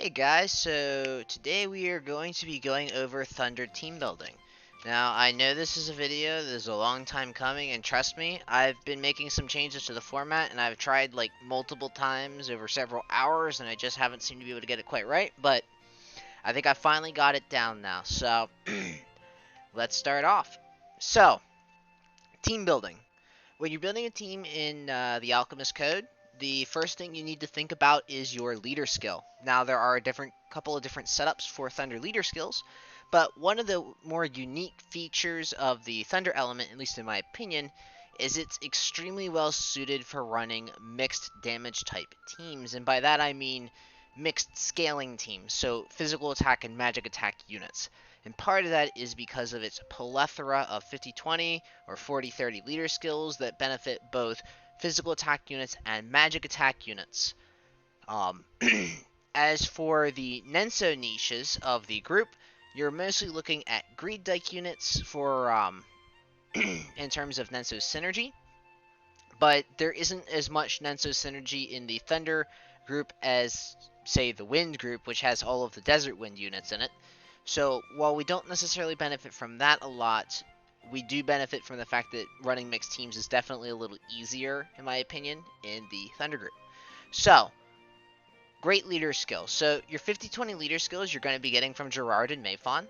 Hey guys, so today we are going to be going over Thunder team building. Now, I know this is a video that is a long time coming, and trust me, I've been making some changes to the format, and I've tried like multiple times over several hours, and I just haven't seemed to be able to get it quite right, but I think I finally got it down now, so let's start off. So, team building. When you're building a team in the Alchemist code, the first thing you need to think about is your leader skill. Now, there are a couple of different setups for Thunder leader skills, but one of the more unique features of the Thunder element, at least in my opinion, is it's extremely well suited for running mixed damage type teams, and by that I mean mixed scaling teams, so physical attack and magic attack units. And part of that is because of its plethora of 50-20 or 40-30 leader skills that benefit both physical attack units and magic attack units. Um, as for the Nenso niches of the group, you're mostly looking at greed dike units for in terms of Nenso synergy, but there isn't as much Nenso synergy in the Thunder group as, say, the Wind group, which has all of the Desert Wind units in it. So while we don't necessarily benefit from that a lot, we do benefit from the fact that running mixed teams is definitely a little easier, in my opinion, in the Thunder group. So, great leader skills. So your 50-20 leader skills you're going to be getting from Gerard and Mayfawn.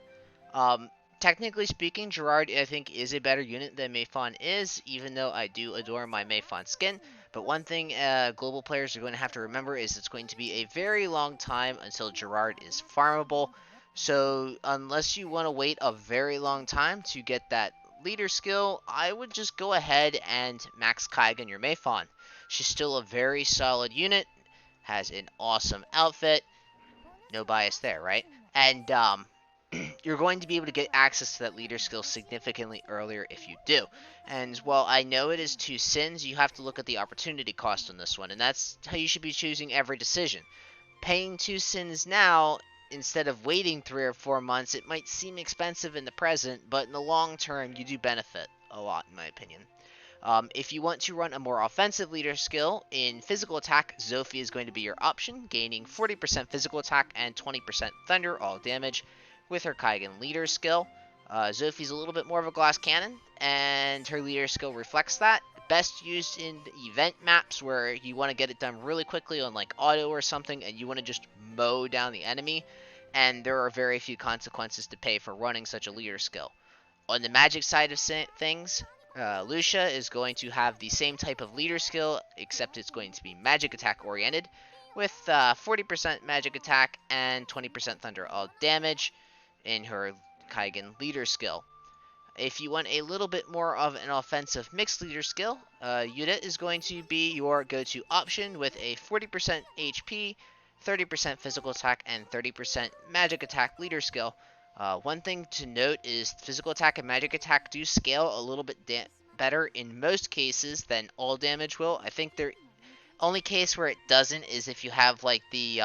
Technically speaking, Gerard, I think, is a better unit than Mayfawn is, even though I do adore my Mayfawn skin. But one thing global players are going to have to remember is it's going to be a very long time until Gerard is farmable. So unless you want to wait a very long time to get that leader skill, I would just go ahead and max Kaigan your Mayfawn. She's still a very solid unit, has an awesome outfit, no bias there, right? And you're going to be able to get access to that leader skill significantly earlier if you do. And while I know it is 2 sins, you have to look at the opportunity cost on this one, and that's how you should be choosing every decision. Paying 2 sins now instead of waiting 3 or 4 months, it might seem expensive in the present, but in the long term, you do benefit a lot, in my opinion. If you want to run a more offensive leader skill, in physical attack, Zophie is going to be your option, gaining 40% physical attack and 20% thunder all damage with her Kaigan leader skill. Zophie's a little bit more of a glass cannon, and her leader skill reflects that. Best used in event maps where you want to get it done really quickly on like auto or something, and you want to just mow down the enemy, and there are very few consequences to pay for running such a leader skill. On the magic side of things, Lucia is going to have the same type of leader skill, except it's going to be magic attack oriented, with 40% magic attack and 20% thunder all damage in her Kaigan leader skill. If you want a little bit more of an offensive mixed leader skill, Yuta is going to be your go-to option with a 40% HP, 30% physical attack, and 30% magic attack leader skill. One thing to note is physical attack and magic attack do scale a little bit better in most cases than all damage will. I think the only case where it doesn't is if you have like the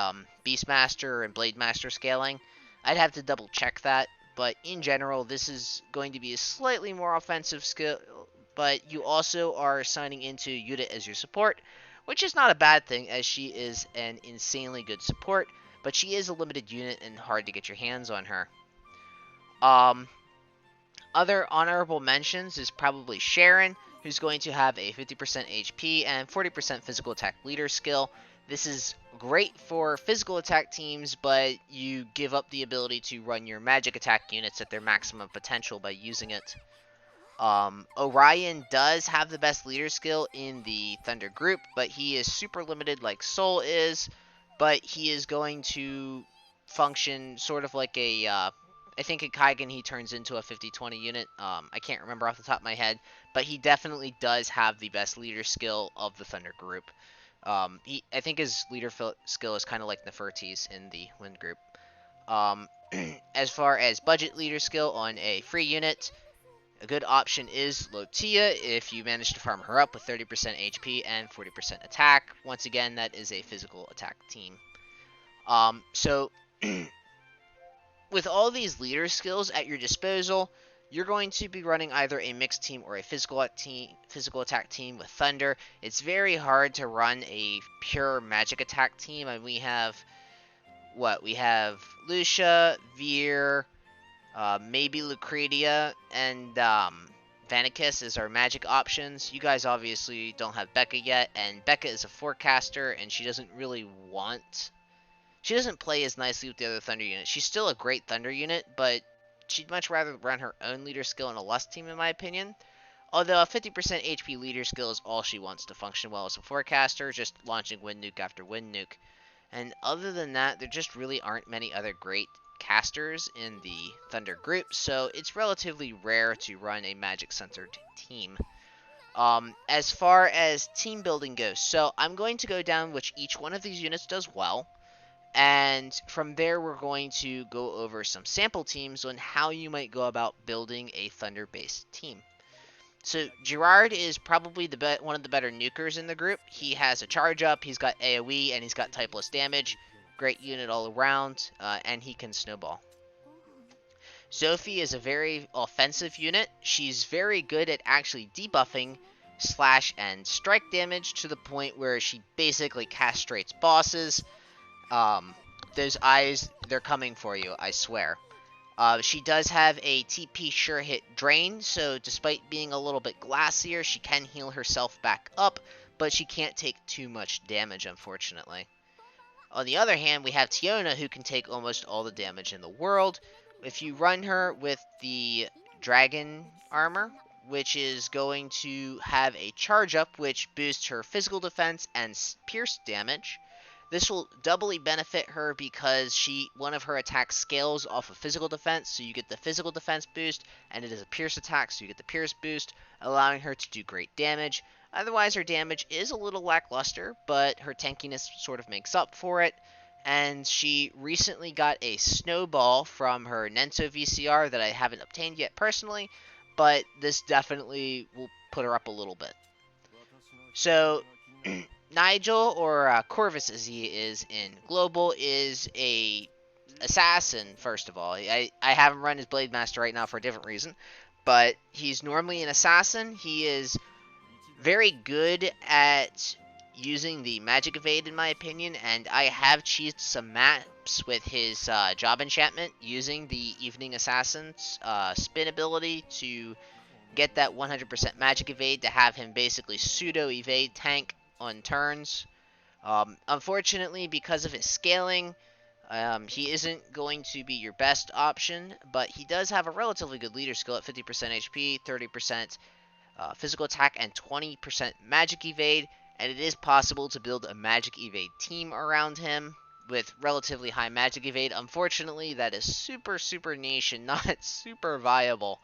Beastmaster and Blade Master scaling. I'd have to double check that, but in general, this is going to be a slightly more offensive skill, but you also are signing into Yuta as your support, which is not a bad thing as she is an insanely good support, but she is a limited unit and hard to get your hands on her. Other honorable mentions is probably Sharon, who's going to have a 50% HP and 40% physical attack leader skill. This is great for physical attack teams, but you give up the ability to run your magic attack units at their maximum potential by using it. Orion does have the best leader skill in the Thunder group, but he is super limited like Soul is, but he is going to function sort of like a I think in Kaigan he turns into a 50-20 unit. I can't remember off the top of my head, but he definitely does have the best leader skill of the Thunder group. I think his leader skill is kind of like Nefertiti's in the Wind group. As far as budget leader skill on a free unit, a good option is Lotia if you manage to farm her up with 30% HP and 40% attack. Once again, that is a physical attack team. So with all these leader skills at your disposal, you're going to be running either a mixed team or a physical attack team with Thunder. It's very hard to run a pure magic attack team, and we have what? We have Lucia, Veer, maybe Lucretia, and Vanicus as our magic options. You guys obviously don't have Becca yet, and Becca is a forecaster, and she doesn't really want... She doesn't play as nicely with the other Thunder units. She's still a great Thunder unit, but she'd much rather run her own leader skill in a Lust team, in my opinion. Although a 50% HP leader skill is all she wants to function well as a forecaster, just launching Wind Nuke after Wind Nuke. And other than that, there just really aren't many other great casters in the Thunder group, so it's relatively rare to run a magic-centered team. As far as team building goes, so I'm going to go down which each one of these units does well, and from there we're going to go over some sample teams on how you might go about building a Thunder-based team. So Gerard is probably one of the better nukers in the group. He has a charge up, he's got AoE, and he's got typeless damage. Great unit all around, and he can snowball. Sophie is a very offensive unit. She's very good at actually debuffing slash and strike damage to the point where she basically castrates bosses. Those eyes, they're coming for you, I swear. She does have a TP sure hit drain, so despite being a little bit glassier, she can heal herself back up, but she can't take too much damage, unfortunately. On the other hand, we have Tiona, who can take almost all the damage in the world. If you run her with the dragon armor, which is going to have a charge up, which boosts her physical defense and pierce damage, this will doubly benefit her because one of her attacks scales off of physical defense, so you get the physical defense boost, and it is a pierce attack, so you get the pierce boost, allowing her to do great damage. Otherwise, her damage is a little lackluster, but her tankiness sort of makes up for it, and she recently got a snowball from her Nento VCR that I haven't obtained yet personally, but this definitely will put her up a little bit. So... Nigel, or Corvus as he is in Global, is a assassin, first of all. I have him run as Blade Master right now for a different reason, but he's normally an assassin. He is very good at using the Magic Evade, in my opinion, and I have cheesed some maps with his job enchantment using the Evening Assassin's spin ability to get that 100% Magic Evade to have him basically pseudo-evade tank on turns. Unfortunately, because of his scaling, he isn't going to be your best option, but he does have a relatively good leader skill at 50% HP, 30% physical attack, and 20% magic evade, and it is possible to build a magic evade team around him with relatively high magic evade. Unfortunately, that is super niche and not super viable.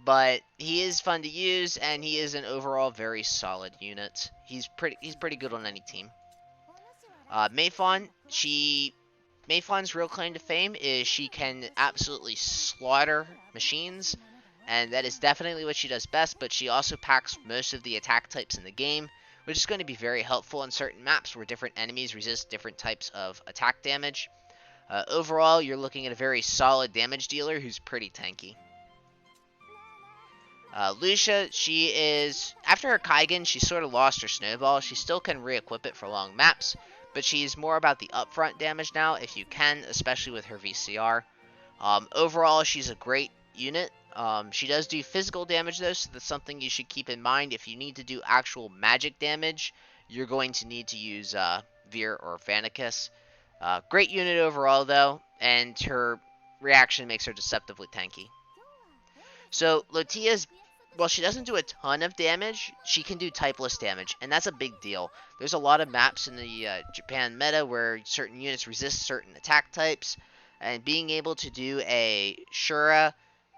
But he is fun to use, and he is an overall very solid unit. He's pretty good on any team. Mayfawn, Mayfawn's real claim to fame is she can absolutely slaughter machines, and that is definitely what she does best, but she also packs most of the attack types in the game, which is going to be very helpful on certain maps where different enemies resist different types of attack damage. Overall, you're looking at a very solid damage dealer who's pretty tanky. Lucia, she is, after her Kaigen, she sort of lost her Snowball. She still can re-equip it for long maps, but she's more about the upfront damage now, if you can, especially with her VCR. Overall, she's a great unit. She does do physical damage, though, so that's something you should keep in mind. If you need to do actual magic damage, you're going to need to use Veer or Vanicus. Great unit overall, though, and her reaction makes her deceptively tanky. So, Lotia's, well, she doesn't do a ton of damage, she can do typeless damage, and that's a big deal. There's a lot of maps in the Japan meta where certain units resist certain attack types, and being able to do a Shura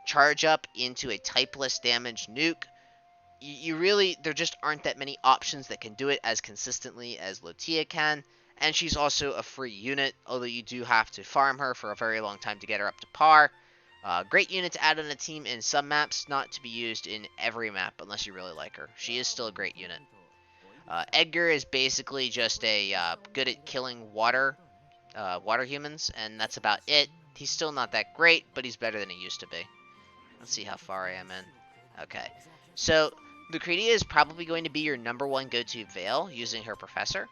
charge up into a typeless damage nuke, there just aren't that many options that can do it as consistently as Lotia can, and she's also a free unit, although you do have to farm her for a very long time to get her up to par. Great unit to add on a team in some maps, not to be used in every map unless you really like her. She is still a great unit. Edgar is basically just good at killing water humans, and that's about it. He's still not that great, but he's better than he used to be. Let's see how far I am in. Okay. So, Lucretia is probably going to be your #1 go-to Veil, using her Professor.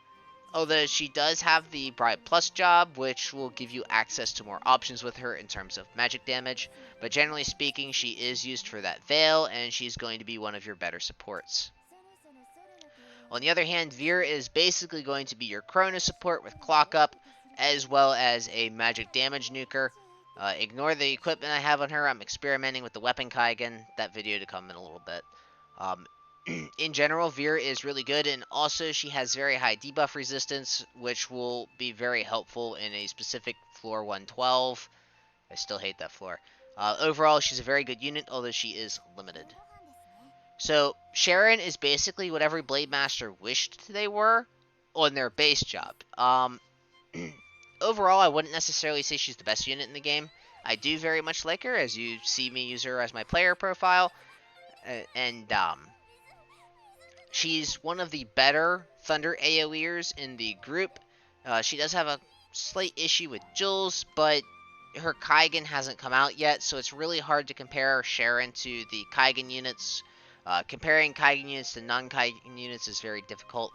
Although she does have the Bribe Plus job, which will give you access to more options with her in terms of magic damage. But generally speaking, she is used for that Veil, and she's going to be one of your better supports. On the other hand, Veer is basically going to be your Chrono support with Clock Up, as well as a magic damage nuker. Ignore the equipment I have on her. I'm experimenting with the Weapon Kaigen. That video to come in a little bit. In general, Veer is really good, and also she has very high debuff resistance, which will be very helpful in a specific floor 112. I still hate that floor. Overall, she's a very good unit, although she is limited. So, Sharon is basically what every Blade Master wished they were on their base job. Overall, I wouldn't necessarily say she's the best unit in the game. I do very much like her, as you see me use her as my player profile. And she's one of the better Thunder AoEers in the group. She does have a slight issue with Jules, but her Kaigen hasn't come out yet, so it's really hard to compare Sharon to the Kaigen units. Comparing Kaigen units to non-Kaigen units is very difficult.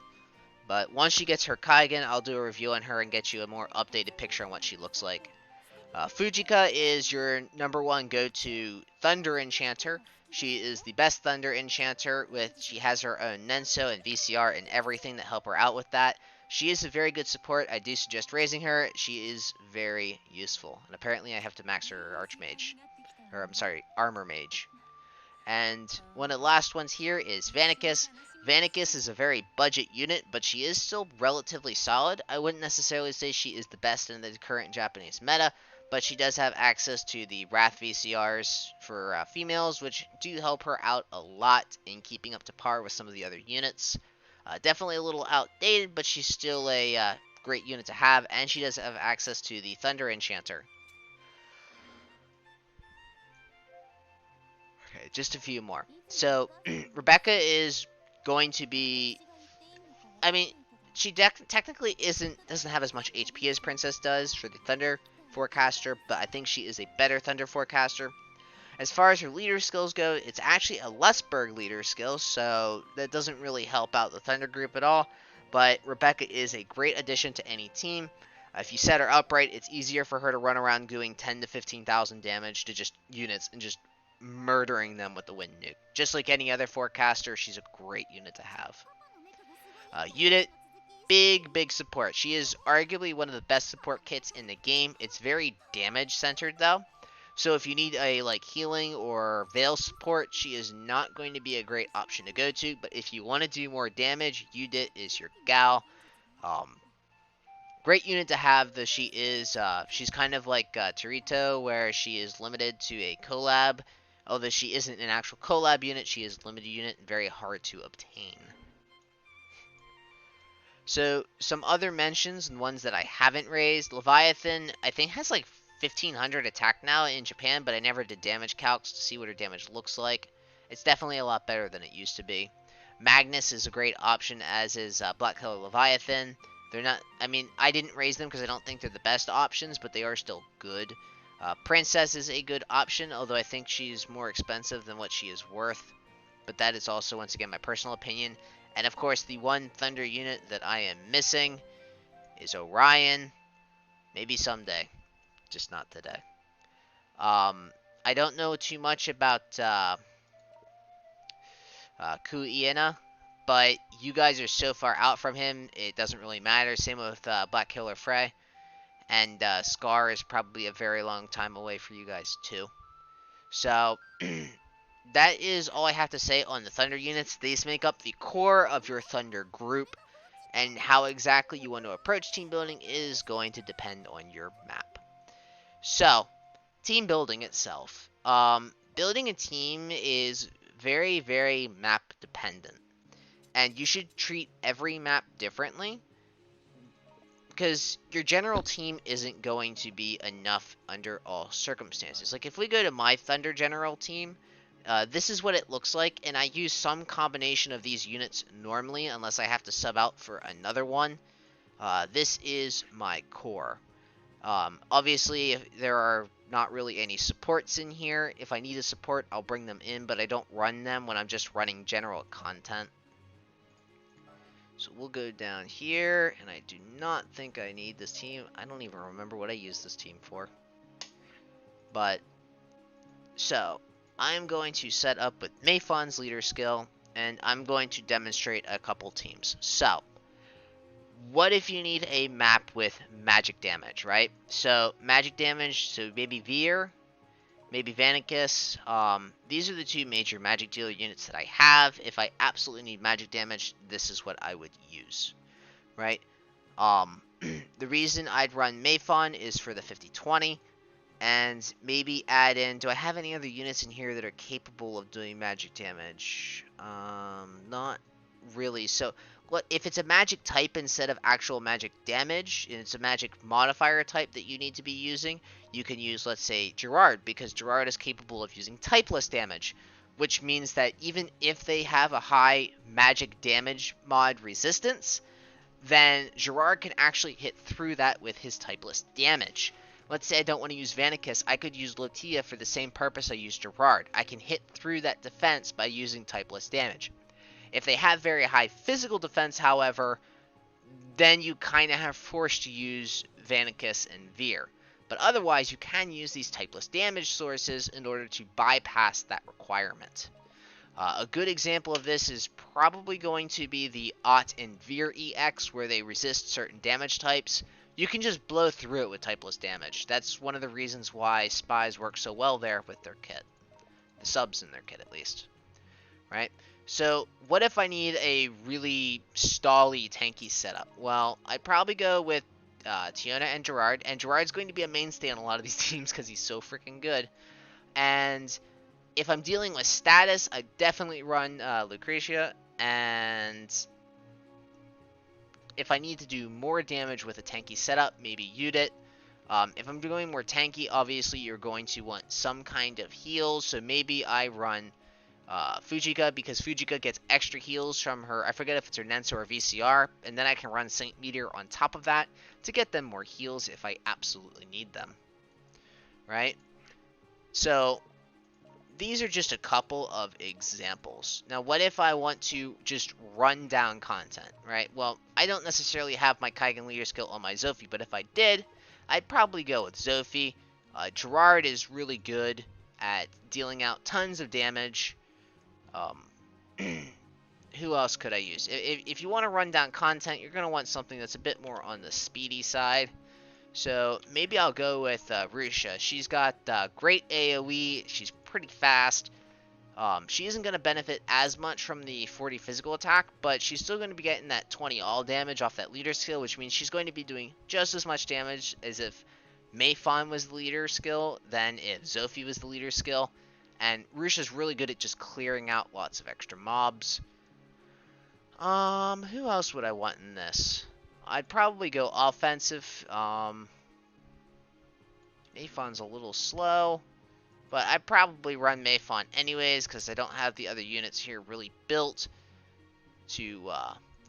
But once she gets her Kaigen, I'll do a review on her and get you a more updated picture on what she looks like. Fujika is your number one go-to Thunder Enchanter. She is the best Thunder Enchanter. She has her own Nenso and VCR and everything that help her out with that. She is a very good support. I do suggest raising her. She is very useful. And apparently I have to max her Archmage. Or, I'm sorry, Armor Mage. And one of the last ones here is Vanicus. Vanicus is a very budget unit, but she is still relatively solid. I wouldn't necessarily say she is the best in the current Japanese meta, but she does have access to the Wrath VCRs for females, which do help her out a lot in keeping up to par with some of the other units. Definitely a little outdated, but she's still a great unit to have, and she does have access to the Thunder Enchanter. Okay, just a few more. So, Rebecca is going to be... I mean, she technically doesn't have as much HP as Princess does for the Thunder Forecaster, but I think she is a better Thunder Forecaster. As far as her leader skills go, it's actually a Lustberg leader skill, so that doesn't really help out the Thunder group at all. But Rebecca is a great addition to any team. If you set her up right, it's easier for her to run around doing 10 to 15,000 damage to just units and just murdering them with the Wind Nuke. Just like any other Forecaster, she's a great unit to have. Unit, big support. She is arguably one of the best support kits in the game. It's very damage centered though. So if you need a healing or Veil support, she is not going to be a great option to go to. But if you want to do more damage, Udit is your gal. Great unit to have, though she is, she's kind of like Torito, where she is limited to a collab. Although she isn't an actual collab unit, she is a limited unit and very hard to obtain. So, some other mentions and ones that I haven't raised. Leviathan, I think, has 1,500 attack now in Japan, but I never did damage calcs to see what her damage looks like. It's definitely a lot better than it used to be. Magnus is a great option, as is Black Color Leviathan. They're not, I mean, I didn't raise them because I don't think they're the best options, but they are still good. Princess is a good option, although I think she's more expensive than what she is worth. But that is also, once again, my personal opinion. And of course, the one Thunder unit that I am missing is Orion. Maybe someday, just not today. I don't know too much about Kuiena, but you guys are so far out from him, it doesn't really matter. Same with Black Killer Frey. And Scar is probably a very long time away for you guys, too. So, that is all I have to say on the Thunder units. These make up the core of your Thunder group. And how exactly you want to approach team building is going to depend on your map. So, team building itself. Building a team is very map dependent. And you should treat every map differently. Because your general team isn't going to be enough under all circumstances. Like, if we go to my Thunder general team, this is what it looks like, and I use some combination of these units normally, unless I have to sub out for another one. This is my core. Obviously, there are not really any supports in here. If I need a support, I'll bring them in, but I don't run them when I'm just running general content. So we'll go down here, and I do not think I need this team. I don't even remember what I used this team for. But, so, I'm going to set up with Mayfawn's leader skill, and I'm going to demonstrate a couple teams. So, what if you need a map with magic damage, right? So, magic damage, so maybe Veer, maybe Vanicus. These are the two major magic dealer units that I have. If I absolutely need magic damage, this is what I would use, right? The reason I'd run Mayfawn is for the 50-20, and maybe add in, do I have any other units in here that are capable of doing magic damage? Not really. So, if it's a magic type instead of actual magic damage, and it's a magic modifier type that you need to be using, you can use, let's say, Gerard, because Gerard is capable of using typeless damage, which means that even if they have a high magic damage mod resistance, then Gerard can actually hit through that with his typeless damage. Let's say I don't want to use Vanicus, I could use Lotia for the same purpose I used Gerard. I can hit through that defense by using typeless damage. If they have very high physical defense, however, then you kind of have forced to use Vanicus and Veer. But otherwise, you can use these typeless damage sources in order to bypass that requirement. A good example of this is probably going to be the Ott and Veer EX, where they resist certain damage types. You can just blow through it with typeless damage. That's one of the reasons why spies work so well there with their kit. The subs in their kit, at least. Right? So, what if I need a really stally, tanky setup? Well, I'd probably go with Tiona and Gerard. And Gerard's going to be a mainstay on a lot of these teams because he's so freaking good. And if I'm dealing with status, I definitely run Lucretia. And if I need to do more damage with a tanky setup, maybe Udit. If I'm doing more tanky, obviously you're going to want some kind of heal. So maybe I run Fujika, because Fujika gets extra heals from her, I forget if it's her Nenso or VCR, and then I can run Saint Meteor on top of that to get them more heals if I absolutely need them. Right? So, these are just a couple of examples. Now, what if I want to just run down content, right? Well, I don't necessarily have my Kaigen leader skill on my Zophie, but if I did, I'd probably go with Zophie. Gerard is really good at dealing out tons of damage. Who else could I use? If you want to run down content, you're going to want something that's a bit more on the speedy side. So maybe I'll go with Rusha. She's got great AoE. She's pretty fast. She isn't going to benefit as much from the 40 physical attack, but she's still going to be getting that 20 all damage off that leader skill, which means she's going to be doing just as much damage as if Mayfawn was the leader skill than if Zophie was the leader skill. And Rusha's really good at just clearing out lots of extra mobs. Who else would I want in this? I'd probably go offensive. Mayfawn's a little slow, but I'd probably run Mayfawn anyways, because I don't have the other units here really built to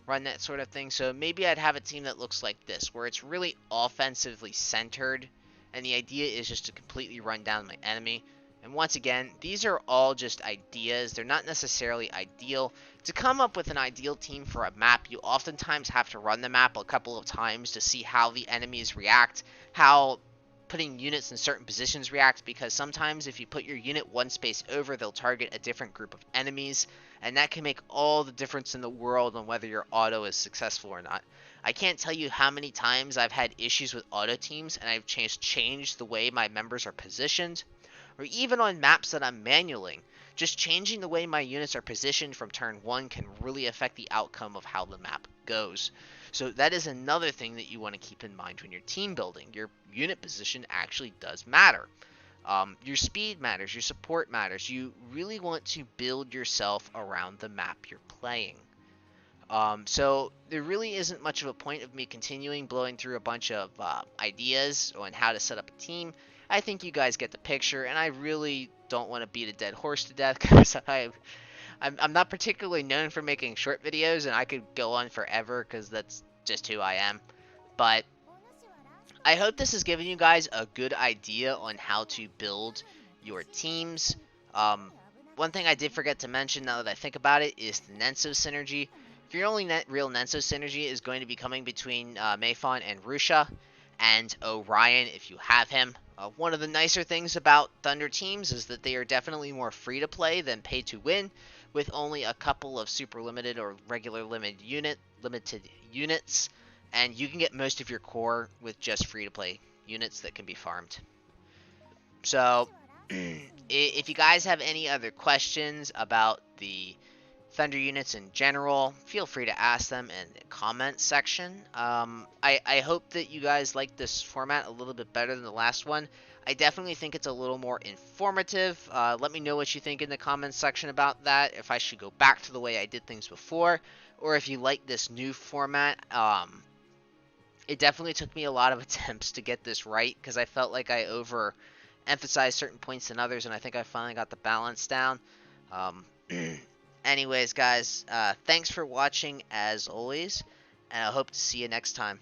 run that sort of thing. So maybe I'd have a team that looks like this, where it's really offensively centered, and the idea is just to completely run down my enemy. And once again, these are all just ideas. They're not necessarily ideal. To come up with an ideal team for a map, you oftentimes have to run the map a couple of times to see how the enemies react, how putting units in certain positions react, because sometimes if you put your unit one space over, they'll target a different group of enemies, and that can make all the difference in the world on whether your auto is successful or not. I can't tell you how many times I've had issues with auto teams, and I've changed the way my members are positioned. Or even on maps that I'm manualing, just changing the way my units are positioned from turn 1 can really affect the outcome of how the map goes. So that is another thing that you want to keep in mind when you're team building. Your unit position actually does matter. Your speed matters, your support matters. You really want to build yourself around the map you're playing. So there really isn't much of a point of me continuing blowing through a bunch of ideas on how to set up a team. I think you guys get the picture, and I really don't want to beat a dead horse to death, because I'm not particularly known for making short videos, and I could go on forever because that's just who I am. But I hope this has given you guys a good idea on how to build your teams. One thing I did forget to mention, now that I think about it, is the Nenso synergy. your only real Nenso synergy is going to be coming between Mayfon and Rusha, and Orion if you have him. One of the nicer things about Thunder teams is that they are definitely more free to play than pay to win, with only a couple of super limited or regular limited units, and you can get most of your core with just free to play units that can be farmed. So, if you guys have any other questions about the Thunder units in general, feel free to ask them in the comments section. I hope that you guys like this format a little bit better than the last one. I definitely think it's a little more informative. Let me know what you think in the comments section about that, if I should go back to the way I did things before, or if you like this new format. It definitely took me a lot of attempts to get this right, because I felt like I overemphasized certain points than others, and I think I finally got the balance down. Um, Anyways, guys, thanks for watching as always, and I hope to see you next time.